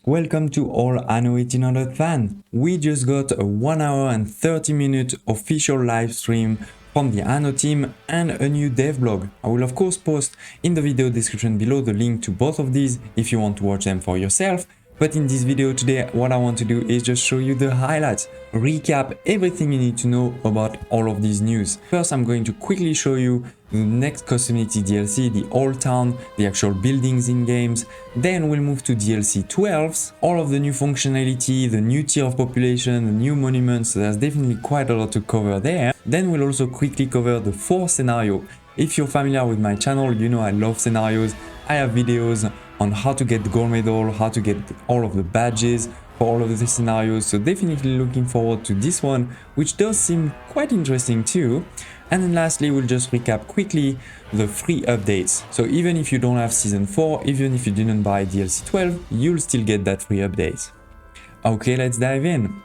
Welcome to all Anno 1800 fans. We just got a 1 hour and 30 minute official live stream from the Anno team and a new dev blog. I will of course post in the video description below the link to both of these if you want to watch them for yourself. But in this video today, what I want to do is just show you the highlights, recap everything you need to know about all of these news. First, I'm going to quickly show you the next cosmetic DLC, the Old Town, the actual buildings in games. Then we'll move to DLC 12s, all of the new functionality, the new tier of population, the new monuments. So there's definitely quite a lot to cover there. Then we'll also quickly cover the 4th scenario. If you're familiar with my channel, you know I love scenarios. I have videos on how to get the gold medal, how to get all of the badges for all of the scenarios, so definitely looking forward to this one, which does seem quite interesting too. And then lastly, we'll just recap quickly the free updates. So even if you don't have season 4, even if you didn't buy DLC 12, you'll still get that free update. Okay, let's dive in.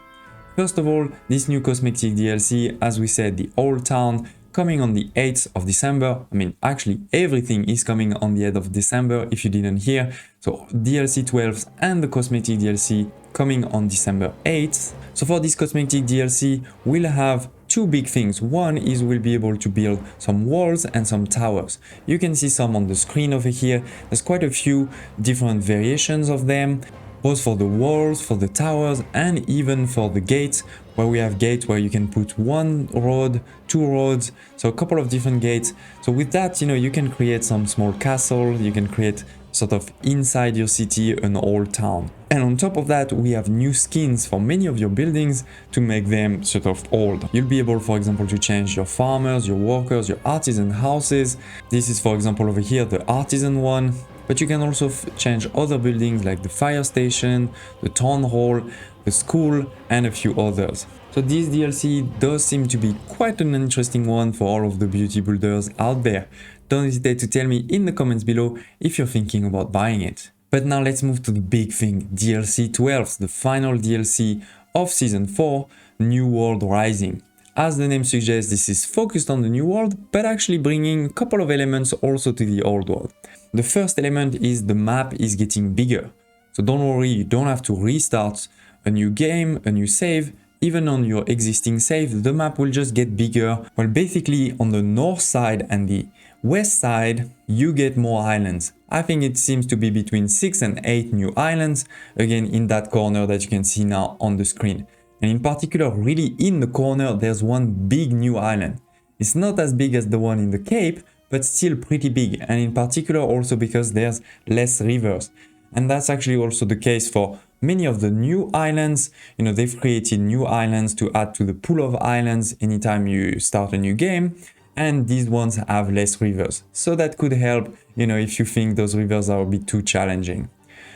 First of all, this new cosmetic DLC, as we said, the Old Town, coming on the 8th of December. I mean, actually everything is coming on the 8th of December if you didn't hear. So DLC 12s and the cosmetic DLC coming on December 8th. So for this cosmetic DLC, we'll have two big things. One is we'll be able to build some walls and some towers. You can see some on the screen over here. There's quite a few different variations of them, both for the walls, for the towers, and even for the gates, where we have gates where you can put one road, two roads, so a couple of different gates. So with that, you can create some small castle, you can create sort of inside your city an old town. And on top of that, we have new skins for many of your buildings to make them sort of old. You'll be able, for example, to change your farmers, your workers, your artisan houses. This is, for example, over here, the artisan one. But you can also change other buildings like the fire station, the town hall, the school, and a few others. So this DLC does seem to be quite an interesting one for all of the beauty builders out there. Don't hesitate to tell me in the comments below if you're thinking about buying it. But now let's move to the big thing, DLC 12, the final DLC of Season 4, New World Rising. As the name suggests, this is focused on the new world, but actually bringing a couple of elements also to the old world. The first element is the map is getting bigger. So don't worry, you don't have to restart a new game, a new save. Even on your existing save, the map will just get bigger. Well, basically on the north side and the west side, you get more islands. I think it seems to be between 6 and 8 new islands, again in that corner that you can see now on the screen. And in particular, really in the corner, there's one big new island. It's not as big as the one in the Cape, but still pretty big. And in particular also because there's less rivers. And that's actually also the case for many of the new islands. They've created new islands to add to the pool of islands anytime you start a new game. And these ones have less rivers. So that could help, if you think those rivers are a bit too challenging.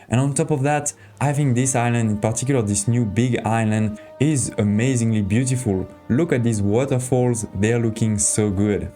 And on top of that, I think this island, in particular this new big island, is amazingly beautiful. Look at these waterfalls, they're looking so good.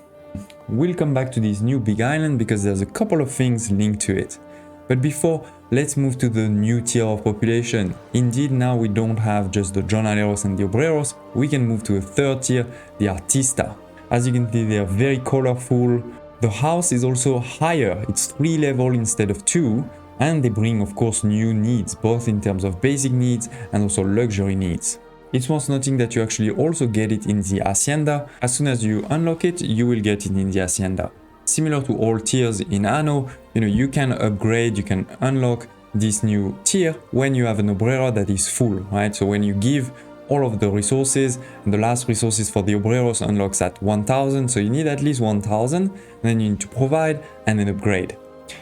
We'll come back to this new big island because there's a couple of things linked to it. But before, let's move to the new tier of population. Indeed, now we don't have just the jornaleros and the obreros, we can move to a third tier, the artista. As you can see, they are very colorful. The house is also higher, it's 3 levels instead of 2. And they bring, of course, new needs, both in terms of basic needs and also luxury needs. It's worth noting that you actually also get it in the Hacienda. As soon as you unlock it, you will get it in the Hacienda. Similar to all tiers in Anno, you can upgrade, you can unlock this new tier when you have an obrero that is full, right? So when you give all of the resources, and the last resources for the obreros unlocks at 1000, so you need at least 1000, then you need to provide and then upgrade.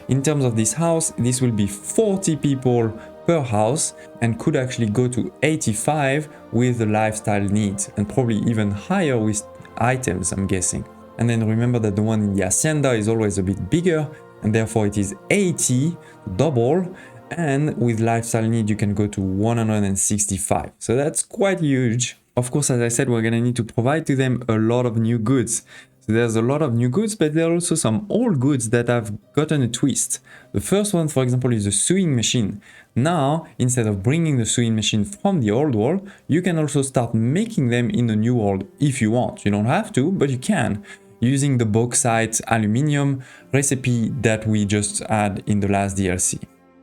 In terms of this house, this will be 40 people per house and could actually go to 85 with the lifestyle needs and probably even higher with items, I'm guessing. And then remember that the one in the Hacienda is always a bit bigger and therefore it is 80, double, and with lifestyle need you can go to 165. So that's quite huge. Of course, as I said, we're gonna need to provide to them a lot of new goods. There's a lot of new goods, but there are also some old goods that have gotten a twist. The first one, for example, is the sewing machine. Now, instead of bringing the sewing machine from the old world, you can also start making them in the new world if you want. You don't have to, but you can, using the bauxite aluminium recipe that we just had in the last DLC.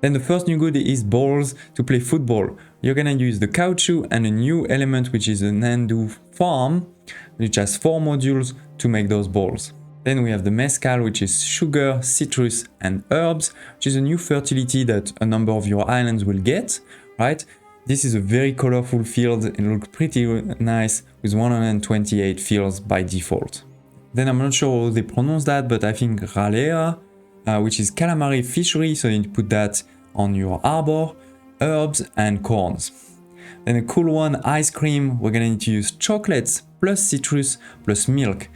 Then the first new good is balls to play football. You're gonna use the caoutchouc and a new element which is an Anno farm, which has 4 modules to make those balls. Then we have the mezcal, which is sugar, citrus and herbs, which is a new fertility that a number of your islands will get, right? This is a very colorful field, it looks pretty nice with 128 fields by default. Then I'm not sure how they pronounce that, but I think ralea, which is calamari fishery, so you put that on your arbor, herbs and corns. Then a cool one, ice cream, we're gonna need to use chocolates plus citrus plus milk.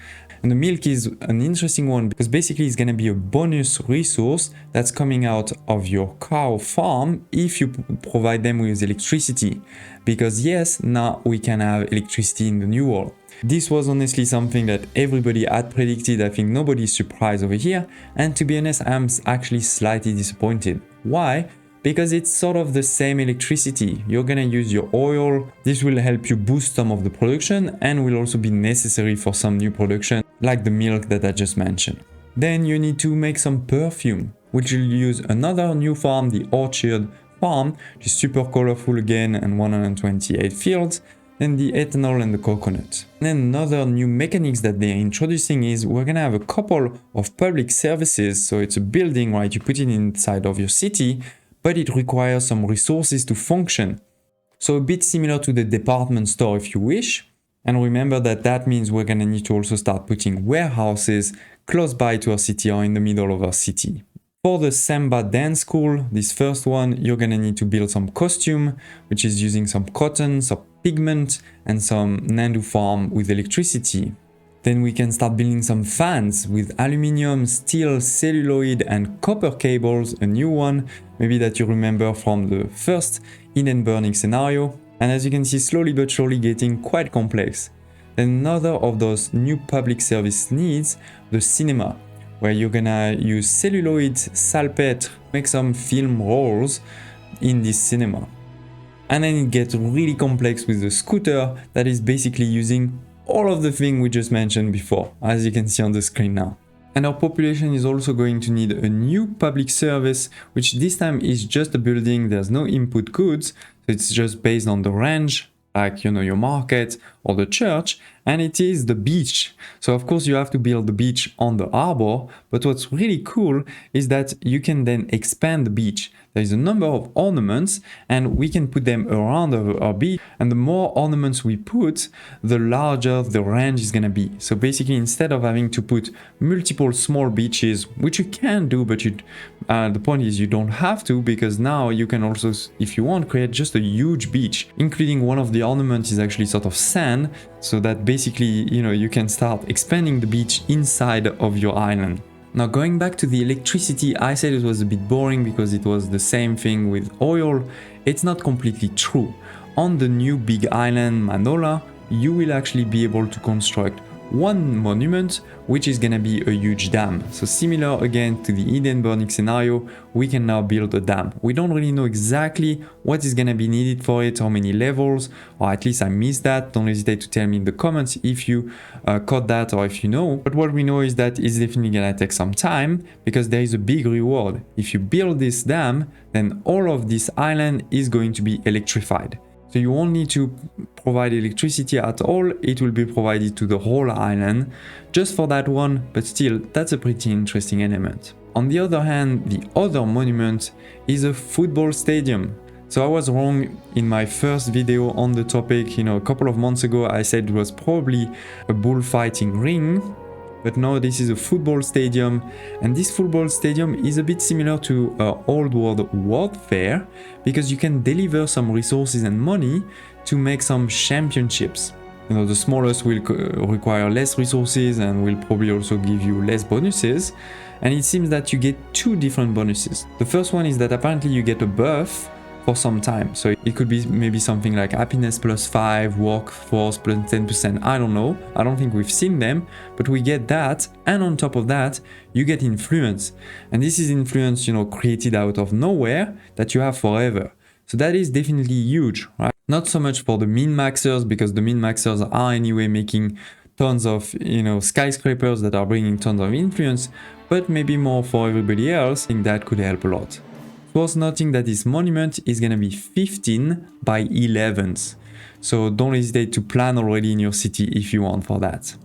And the milk is an interesting one because basically it's gonna be a bonus resource that's coming out of your cow farm if you provide them with electricity. Because yes, now we can have electricity in the new world. This was honestly something that everybody had predicted. I think nobody's surprised over here. And to be honest, I'm actually slightly disappointed. Why? Because it's sort of the same electricity. You're gonna use your oil. This will help you boost some of the production and will also be necessary for some new production, like the milk that I just mentioned. Then you need to make some perfume, which will use another new farm, the orchard farm, which is super colorful again and 128 fields. Then the ethanol and the coconut. And then another new mechanics that they're introducing is we're gonna have a couple of public services. So it's a building, right? You put it inside of your city, but it requires some resources to function. So a bit similar to the department store if you wish. And remember that that means we're gonna need to also start putting warehouses close by to our city or in the middle of our city. For the Samba dance school, this first one, you're gonna need to build some costume, which is using some cotton, some pigment, and some Nandu farm with electricity. Then we can start building some fans with aluminium, steel, celluloid, and copper cables, a new one, maybe that you remember from the first Eden burning scenario. And as you can see, slowly but surely getting quite complex. Then another of those new public service needs, the cinema, where you're gonna use celluloid, salpetre, make some film rolls in this cinema. And then it gets really complex with the scooter that is basically using all of the things we just mentioned before, as you can see on the screen now. And our population is also going to need a new public service, which this time is just a building, there's no input goods, so it's just based on the range, like your market or the church, and it is the beach. So of course you have to build the beach on the harbor, but what's really cool is that you can then expand the beach. There is a number of ornaments and we can put them around our beach, and the more ornaments we put, the larger the range is gonna be. So basically, instead of having to put multiple small beaches, which you can do, but the point is you don't have to, because now you can also, if you want, create just a huge beach, including one of the ornaments is actually sort of sand, so that basically, you can start expanding the beach inside of your island. Now going back to the electricity, I said it was a bit boring because it was the same thing with oil. It's not completely true. On the new big island Manola, you will actually be able to construct one monument, which is gonna be a huge dam. So similar again to the Eden burning scenario, we can now build a dam. We don't really know exactly what is gonna be needed for it, how many levels, or at least I missed that. Don't hesitate to tell me in the comments if you caught that or if you know. But what we know is that it's definitely gonna take some time because there is a big reward. If you build this dam, then all of this island is going to be electrified. So you won't need to provide electricity at all, it will be provided to the whole island, just for that one, but still, that's a pretty interesting element. On the other hand, the other monument is a football stadium. So I was wrong in my first video on the topic, a couple of months ago I said it was probably a bullfighting ring, but no, this is a football stadium, and this football stadium is a bit similar to old world warfare because you can deliver some resources and money to make some championships. The smallest will require less resources and will probably also give you less bonuses, and it seems that you get two different bonuses. The first one is that apparently you get a buff for some time, so it could be maybe something like happiness +5, workforce +10%, I don't know, I don't think we've seen them, but we get that, and on top of that you get influence, and this is influence created out of nowhere that you have forever. So that is definitely huge, right? Not so much for the min-maxers, because the min-maxers are anyway making tons of skyscrapers that are bringing tons of influence, but maybe more for everybody else. I think that could help a lot. It's worth noting that this monument is gonna be 15 by 11s. So don't hesitate to plan already in your city if you want for that.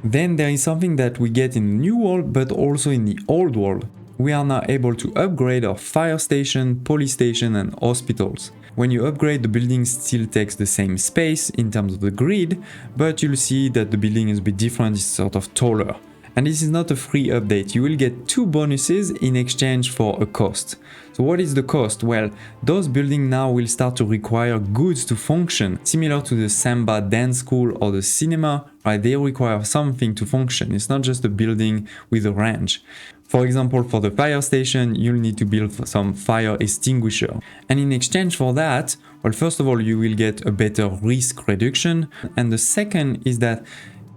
Then there is something that we get in the new world but also in the old world. We are now able to upgrade our fire station, police station and hospitals. When you upgrade, the building still takes the same space in terms of the grid, but you'll see that the building is a bit different, it's sort of taller. And this is not a free update, you will get 2 bonuses in exchange for a cost. So what is the cost? Well, those buildings now will start to require goods to function, similar to the Samba dance school or the cinema, right? They require something to function, it's not just a building with a range. For example, for the fire station, you'll need to build some fire extinguisher. And in exchange for that, well, first of all, you will get a better risk reduction. And the second is that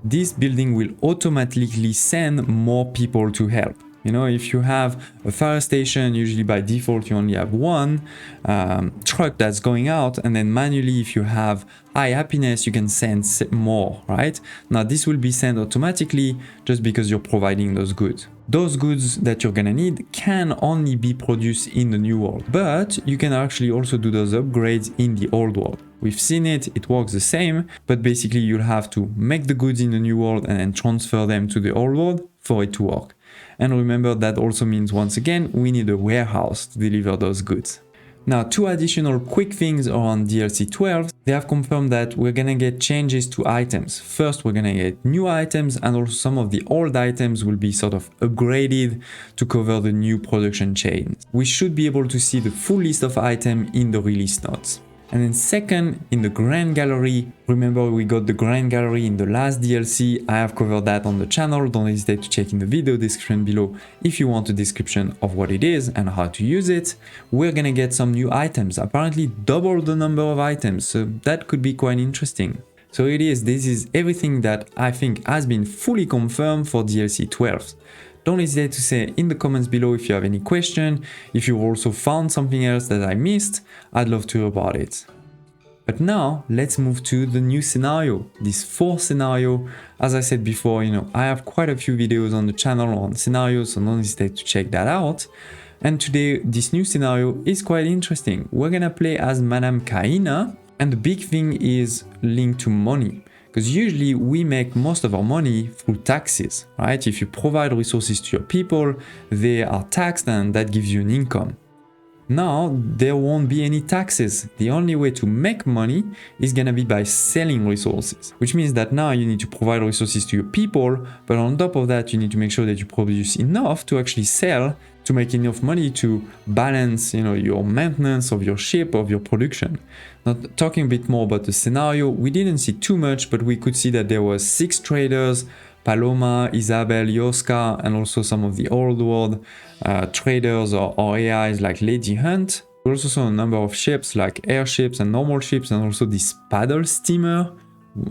this building will automatically send more people to help. You know, if you have a fire station, usually by default you only have one truck that's going out, and then manually if you have high happiness you can send more, right? Now this will be sent automatically just because you're providing those goods. Those goods that you're gonna need can only be produced in the new world, but you can actually also do those upgrades in the old world. We've seen it, it works the same, but basically you'll have to make the goods in the new world and then transfer them to the old world for it to work. And remember, that also means, once again, we need a warehouse to deliver those goods. Now, 2 additional quick things around DLC 12. They have confirmed that we're gonna get changes to items. First, we're gonna get new items, and also some of the old items will be sort of upgraded to cover the new production chain. We should be able to see the full list of items in the release notes. And then second, in the Grand Gallery, remember we got the Grand Gallery in the last DLC, I have covered that on the channel, don't hesitate to check in the video description below if you want a description of what it is and how to use it. We're gonna get some new items, apparently double the number of items, so that could be quite interesting. So this is everything that I think has been fully confirmed for DLC 12. Don't hesitate to say in the comments below if you have any question, if you also found something else that I missed, I'd love to hear about it. But now let's move to the new scenario, this 4th scenario. As I said before, you know, I have quite a few videos on the channel on scenarios, so don't hesitate to check that out. And today this new scenario is quite interesting. We're gonna play as Madame Kaina, and the big thing is linked to money. Because usually we make most of our money through taxes, right? If you provide resources to your people, they are taxed and that gives you an income. Now, there won't be any taxes. The only way to make money is gonna be by selling resources, which means that now you need to provide resources to your people, but on top of that, you need to make sure that you produce enough to actually sell to make enough money to balance, you know, your maintenance of your ship, of your production. Now, talking a bit more about the scenario, we didn't see too much, but we could see that there was 6 traders, Paloma, Isabel, Yoska, and also some of the old world traders or AIs like Lady Hunt. We also saw a number of ships like airships and normal ships, and also this paddle steamer.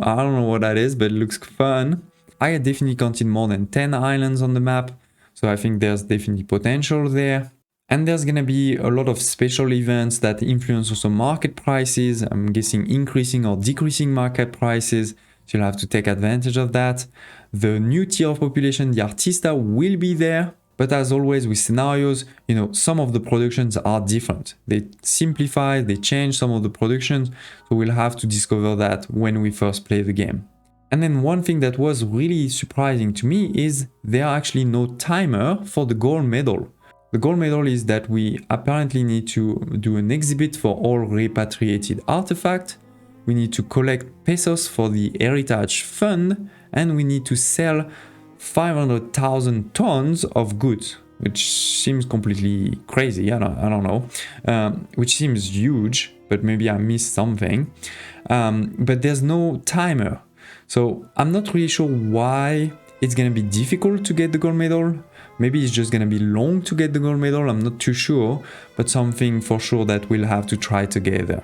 I don't know what that is, but it looks fun. I definitely counted more than 10 islands on the map, so I think there's definitely potential there. And there's gonna be a lot of special events that influence also market prices. I'm guessing increasing or decreasing market prices. So you'll have to take advantage of that. The new tier of population, the Artista, will be there. But as always with scenarios, you know, some of the productions are different. They simplify, they change some of the productions. So we'll have to discover that when we first play the game. And then one thing that was really surprising to me is there are actually no timer for the gold medal. The gold medal is that we apparently need to do an exhibit for all repatriated artifacts. We need to collect pesos for the heritage fund, and we need to sell 500,000 tons of goods, which seems completely crazy. I don't know, which seems huge, but maybe I missed something. But there's no timer. So I'm not really sure why it's gonna be difficult to get the gold medal. Maybe it's just gonna be long to get the gold medal, I'm not too sure, but something for sure that we'll have to try together.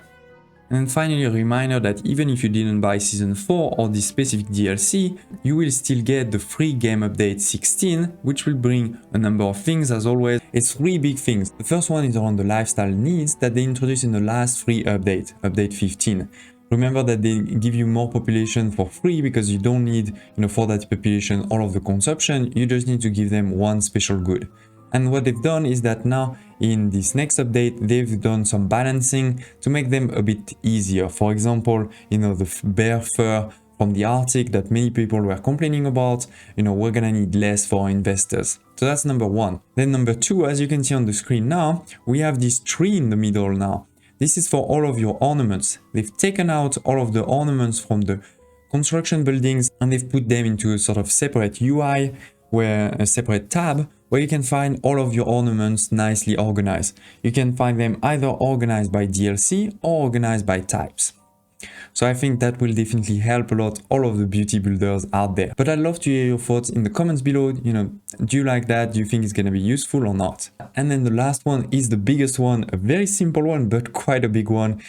And finally, a reminder that even if you didn't buy Season 4 or this specific DLC, you will still get the free game update 16, which will bring a number of things as always. It's 3 big things. The first one is around the lifestyle needs that they introduced in the last free update, update 15. Remember that they give you more population for free because you don't need, for that population all of the consumption, you just need to give them one special good. And what they've done is that now in this next update, they've done some balancing to make them a bit easier. For example, the bear fur from the Arctic that many people were complaining about, we're gonna need less for investors. So that's number one. Then number two, as you can see on the screen now, we have this tree in the middle now. This is for all of your ornaments. They've taken out all of the ornaments from the construction buildings and they've put them into a sort of separate UI, where a separate tab where you can find all of your ornaments nicely organized. You can find them either organized by DLC or organized by types. So I think that will definitely help a lot all of the beauty builders out there. But I'd love to hear your thoughts in the comments below. Do you like that? Do you think it's going to be useful or not? And then the last one is the biggest one, a very simple one, but quite a big one.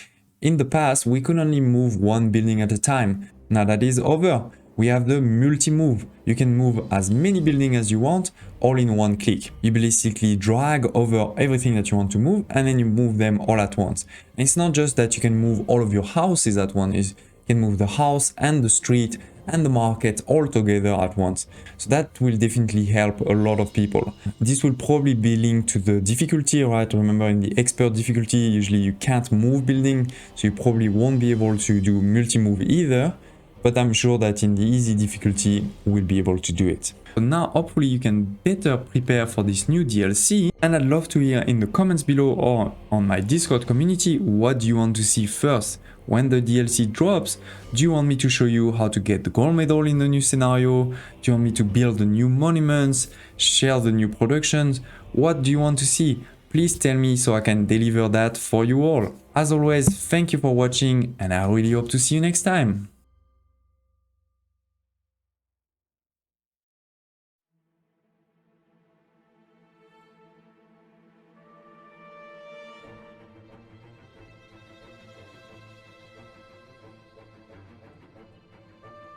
In the past, we could only move one building at a time. Now that is over. We have the multi-move. You can move as many buildings as you want, all in one click. You basically drag over everything that you want to move, and then you move them all at once. And it's not just that you can move all of your houses at once, you can move the house and the street and the market all together at once. So that will definitely help a lot of people. This will probably be linked to the difficulty, right? Remember, in the expert difficulty, usually you can't move building, so you probably won't be able to do multi-move either. But I'm sure that in the easy difficulty, we'll be able to do it. So now, hopefully you can better prepare for this new DLC. And I'd love to hear in the comments below or on my Discord community, what do you want to see first? When the DLC drops, do you want me to show you how to get the gold medal in the new scenario? Do you want me to build the new monuments, share the new productions? What do you want to see? Please tell me so I can deliver that for you all. As always, thank you for watching and I really hope to see you next time.